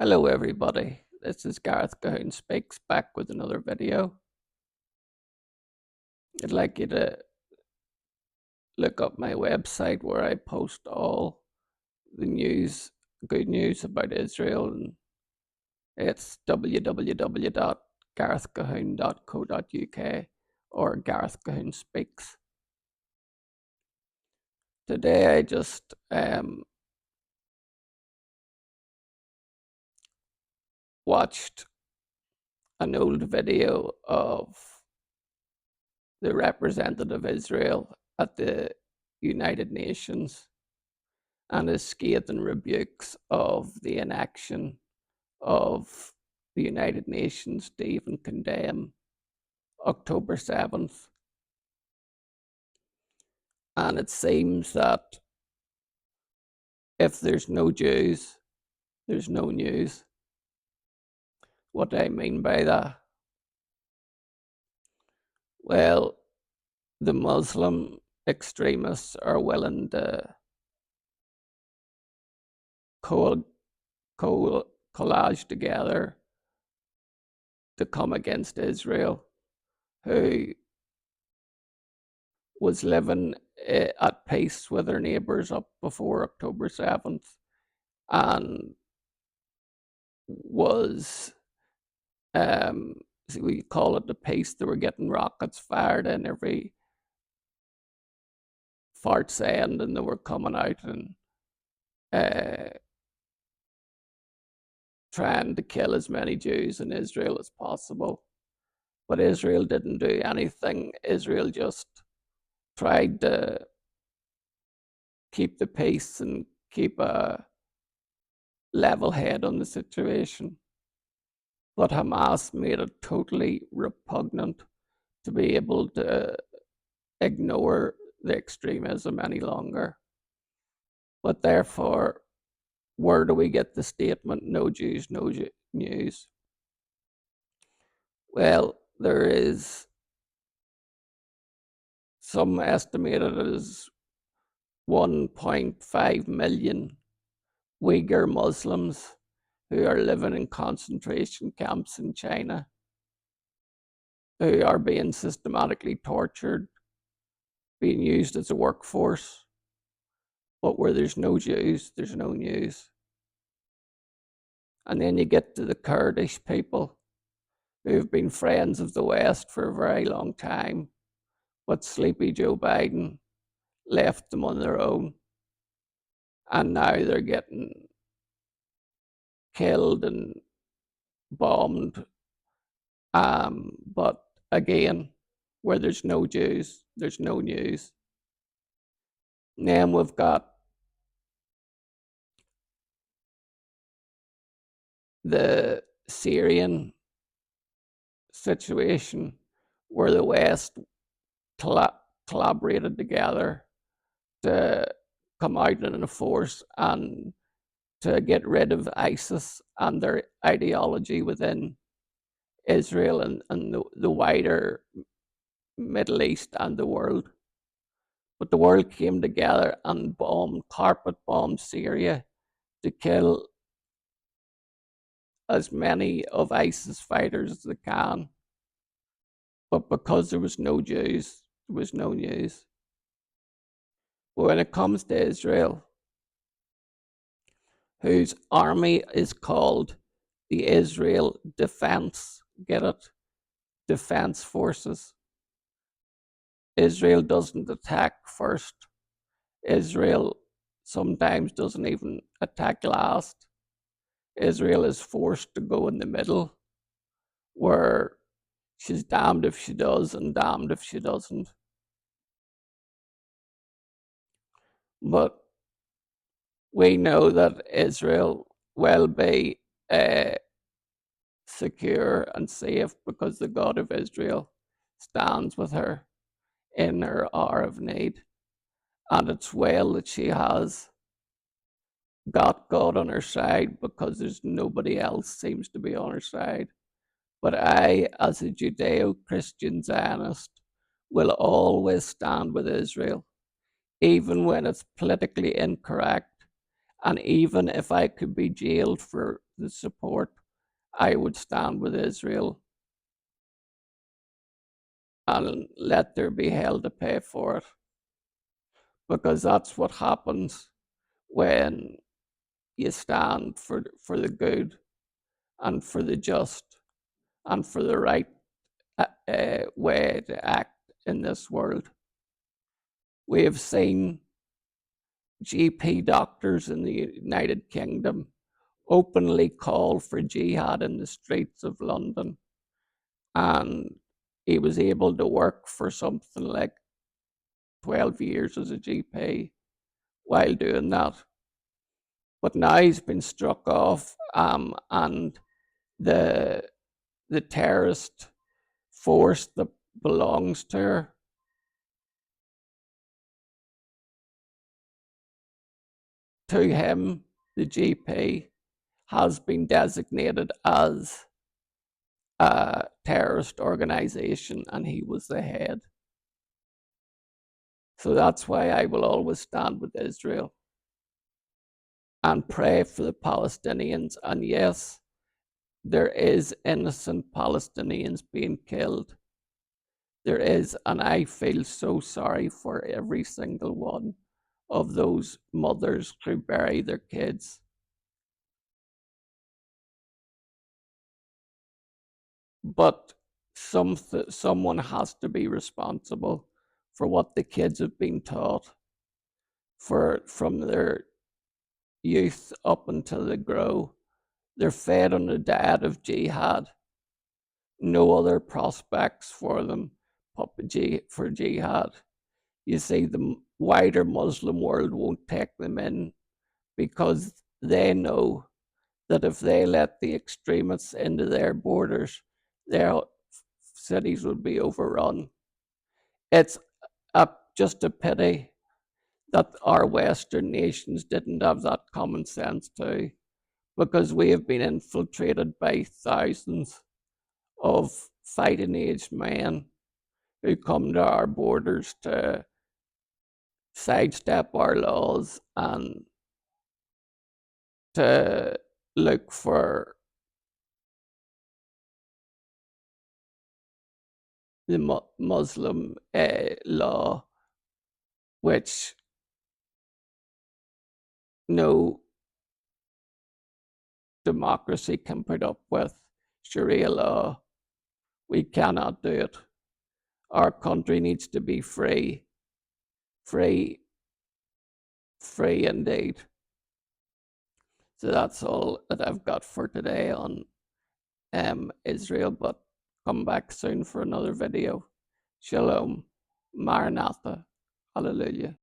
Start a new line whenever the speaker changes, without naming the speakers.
Hello everybody, this is Gareth Cahoon Speaks back with another video. I'd like you to look up my website where I post all the news, good news about Israel, and it's www.garethcahoon.co.uk or Gareth Cahoon Speaks. Today I just watched an old video of the representative of Israel at the United Nations and his scathing rebukes of the inaction of the United Nations to even condemn October 7th. And it seems that if there's no Jews, there's no news. What do I mean by that? Well, the Muslim extremists are willing to collage together to come against Israel, who was living at peace with their neighbours up before October 7th and was, we call it the peace. They were getting rockets fired in every fart's end, and they were coming out and trying to kill as many Jews in Israel as possible. But Israel didn't do anything. Israel just tried to keep the peace and keep a level head on the situation. But Hamas made it totally repugnant to be able to ignore the extremism any longer. But therefore, where do we get the statement, no Jews, no news? Well, there is some estimated as 1.5 million Uyghur Muslims who are living in concentration camps in China, who are being systematically tortured, being used as a workforce. But where there's no Jews, there's no news. And then you get to the Kurdish people who've been friends of the West for a very long time, but sleepy Joe Biden left them on their own. And now they're getting killed and bombed. But again, where there's no Jews, there's no news. And then we've got the Syrian situation where the West collaborated together to come out in a force and to get rid of ISIS and their ideology within Israel and the wider Middle East and the world. But the world came together and carpet bombed Syria to kill as many of ISIS fighters as they can. But because there was no Jews, there was no news. But when it comes to Israel, whose army is called the Israel Defense, get it? Defense Forces. Israel doesn't attack first. Israel sometimes doesn't even attack last. Israel is forced to go in the middle, where she's damned if she does and damned if she doesn't. But we know that Israel will be secure and safe because the God of Israel stands with her in her hour of need. And it's well that she has got God on her side, because there's nobody else seems to be on her side. But I, as a Judeo-Christian Zionist, will always stand with Israel, even when it's politically incorrect, and even if I could be jailed for the support, I would stand with Israel and let there be hell to pay for it. Because that's what happens when you stand for the good and for the just and for the right way to act in this world. We have seen GP doctors in the United Kingdom openly call for jihad in the streets of London, and he was able to work for something like 12 years as a GP while doing that. But now he's been struck off, and the terrorist force that belongs to him, the GP, has been designated as a terrorist organization, and he was the head. So that's why I will always stand with Israel and pray for the Palestinians. And yes, there is innocent Palestinians being killed. There is, and I feel so sorry for every single one of those mothers who bury their kids. But someone has to be responsible for what the kids have been taught from their youth up until they grow. They're fed on the diet of jihad. No other prospects for them for jihad. You see, the wider Muslim world won't take them in because they know that if they let the extremists into their borders, their cities would be overrun. It's just a pity that our Western nations didn't have that common sense too, because we have been infiltrated by thousands of fighting age men who come to our borders to sidestep our laws and to look for the Muslim law, which no democracy can put up with. Sharia law, we cannot do it. Our country needs to be free, free, free indeed. So that's all that I've got for today on Israel, but come back soon for another video. Shalom, Maranatha, hallelujah.